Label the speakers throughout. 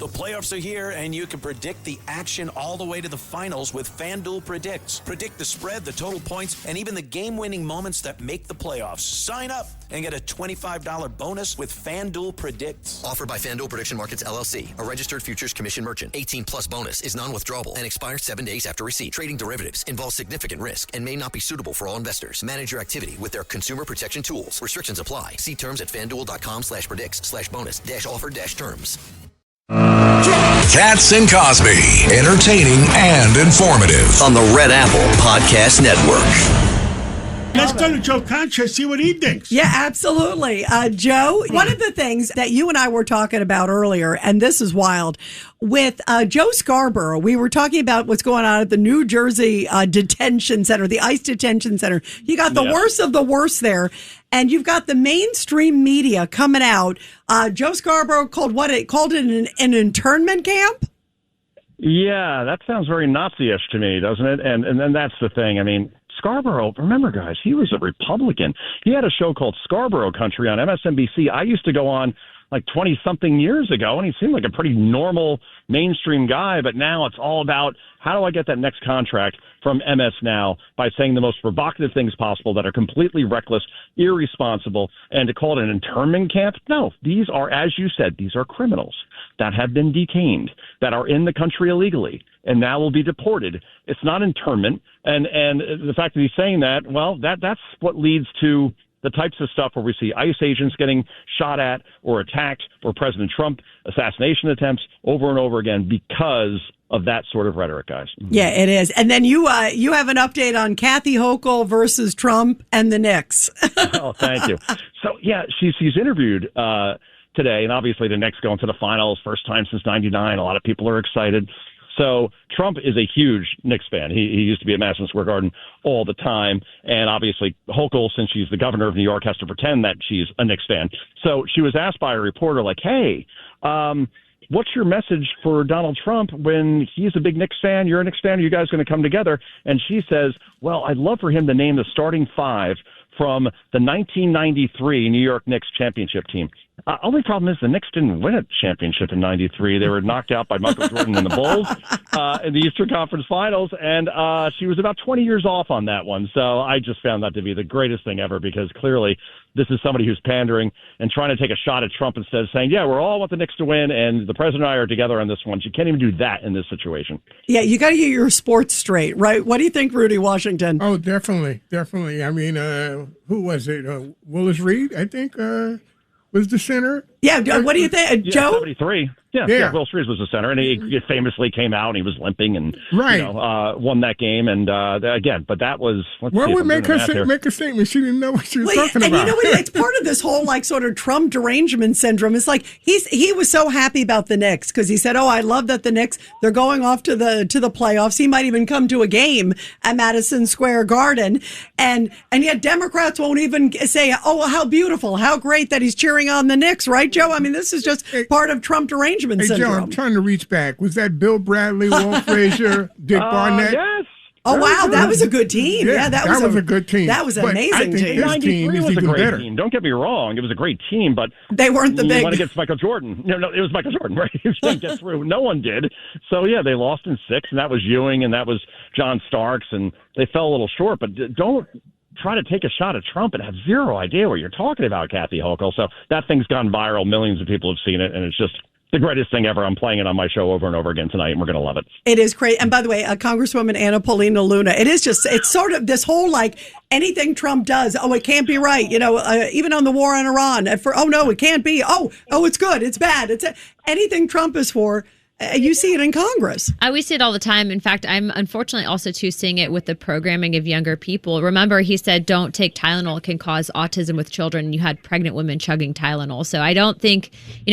Speaker 1: The playoffs are here, and you can predict the action all the way to the finals with FanDuel Predicts. Predict the spread, the total points, and even the game-winning moments that make the playoffs. Sign up and get a $25 bonus with FanDuel Predicts.
Speaker 2: Offered by FanDuel Prediction Markets, LLC, a registered futures commission merchant. 18-plus bonus is non-withdrawable and expires 7 days after receipt. Trading derivatives involves significant risk and may not be suitable for all investors. Manage your activity with their consumer protection tools. Restrictions apply. See terms at FanDuel.com/predicts/bonus-offer-terms.
Speaker 3: Katz and Cosby, entertaining and informative
Speaker 2: On the Red Apple Podcast Network.
Speaker 4: Let's go to Joe Concha, see what he thinks.
Speaker 5: Yeah, absolutely. Joe, one of the things that you and I were talking about earlier, and this is wild, with Joe Scarborough, we were talking about what's going on at the New Jersey detention center, the ICE detention center. You got the worst of the worst there, and you've got the mainstream media coming out. Joe Scarborough called it an internment camp?
Speaker 6: Yeah, that sounds very Nazi-ish to me, doesn't it? And then that's the thing. I mean, Scarborough, remember, guys, he was a Republican. He had a show called Scarborough Country on MSNBC. I used to go on like 20-something years ago, and he seemed like a pretty normal mainstream guy, but now it's all about how do I get that next contract from MS Now by saying the most provocative things possible that are completely reckless, irresponsible, and to call it an internment camp? No, these are, as you said, these are criminals that have been detained, that are in the country illegally, and now will be deported. It's not internment, and the fact that he's saying that, well, that's what leads to the types of stuff where we see ICE agents getting shot at or attacked, or President Trump assassination attempts over and over again because of that sort of rhetoric, guys.
Speaker 5: Yeah, it is. And then you have an update on Kathy Hochul versus Trump and the Knicks.
Speaker 6: Oh, thank you. So, yeah, she's interviewed today, and obviously the Knicks going to the finals, first time since '99. A lot of people are excited. So Trump is a huge Knicks fan. He used to be at Madison Square Garden all the time. And obviously Hochul, since she's the governor of New York, has to pretend that she's a Knicks fan. So she was asked by a reporter, like, hey, what's your message for Donald Trump when he's a big Knicks fan? You're a Knicks fan. Are you guys going to come together? And she says, well, I'd love for him to name the starting five from the 1993 New York Knicks championship team. Only problem is the Knicks didn't win a championship in '93. They were knocked out by Michael Jordan and the Bulls in the Eastern Conference Finals, and she was about 20 years off on that one. So I just found that to be the greatest thing ever, because clearly this is somebody who's pandering and trying to take a shot at Trump instead of saying, yeah, we're all want the Knicks to win, and the president and I are together on this one. You can't even do that in this situation.
Speaker 5: Yeah, you got to get your sports straight, right? What do you think, Rudy Washington?
Speaker 4: Oh, definitely. I mean, who was it? Willis Reed, I think, was the center.
Speaker 5: Yeah, what do you think, Joe?
Speaker 6: 73. Yeah. Will Street was the center, and he famously came out and he was limping and won that game. And again, but that was.
Speaker 4: Well, we make her make a statement. She didn't know what she was talking about.
Speaker 5: And you know what? It's part of this whole like sort of Trump derangement syndrome. It's like he was so happy about the Knicks because he said, "Oh, I love that the Knicks they're going off to the playoffs. He might even come to a game at Madison Square Garden." And yet Democrats won't even say, "Oh, how beautiful, how great that he's cheering on the Knicks," right, Joe? I mean, this is just part of Trump derangement syndrome.
Speaker 4: Joe, I'm trying to reach back. Was that Bill Bradley, Walt Frazier, Dick Barnett?
Speaker 6: Yes.
Speaker 5: Oh, wow. That was a good team. Yeah, that was a good team. That was an amazing team.
Speaker 6: This team was a great team. Don't get me wrong. It was a great team, but
Speaker 5: they weren't the big.
Speaker 6: You went against Michael Jordan. No, it was Michael Jordan, right? He didn't get through. No one did. So, yeah, they lost in 6, and that was Ewing, and that was John Starks, and they fell a little short. But don't try to take a shot at Trump and have zero idea what you're talking about, Kathy Hochul. So that thing's gone viral. Millions of people have seen it, and it's just the greatest thing ever. I'm playing it on my show over and over again tonight, and we're going to love it.
Speaker 5: It is great. And by the way, Congresswoman Anna Paulina Luna, it's sort of this whole like anything Trump does, oh, it can't be right. You know, even on the war on Iran, oh, no, it can't be. Oh, it's good. It's bad. Anything Trump is for. You see it in Congress.
Speaker 7: We see it all the time. In fact, I'm unfortunately also too seeing it with the programming of younger people. Remember, he said, don't take Tylenol. It can cause autism with children. And you had pregnant women chugging Tylenol. So I don't think,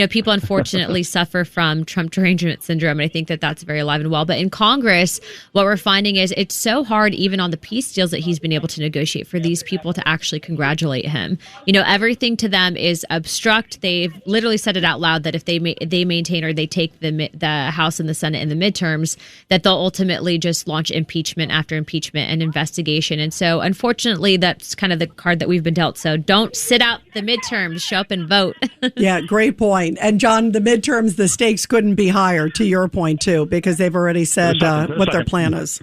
Speaker 7: people unfortunately suffer from Trump derangement syndrome. And I think that that's very alive and well. But in Congress, what we're finding is it's so hard, even on the peace deals that he's been able to negotiate, for these people to actually congratulate him. Everything to them is obstruct. They've literally said it out loud that if they maintain or they take the House and the Senate in the midterms, that they'll ultimately just launch impeachment after impeachment and investigation. And so, unfortunately, that's kind of the card that we've been dealt. So don't sit out the midterms. Show up and vote.
Speaker 5: Yeah, great point. And John, the midterms, the stakes couldn't be higher, to your point, too, because they've already said what their plan is.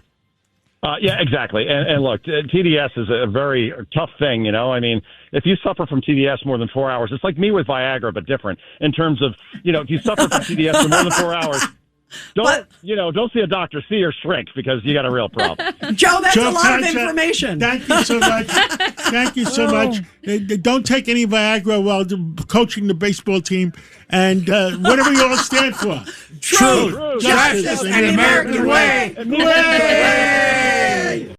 Speaker 6: Yeah, exactly. And look, TDS is a very tough thing, I mean, if you suffer from TDS more than 4 hours, it's like me with Viagra, but different in terms of, if you suffer from TDS for more than 4 hours, don't see a doctor, see your shrink, because you got a real problem.
Speaker 5: Joe, that's a lot of information.
Speaker 8: Thank you so much. Thank you so much. Don't take any Viagra while coaching the baseball team. And whatever you all stand for.
Speaker 5: Truth, justice, and the American way.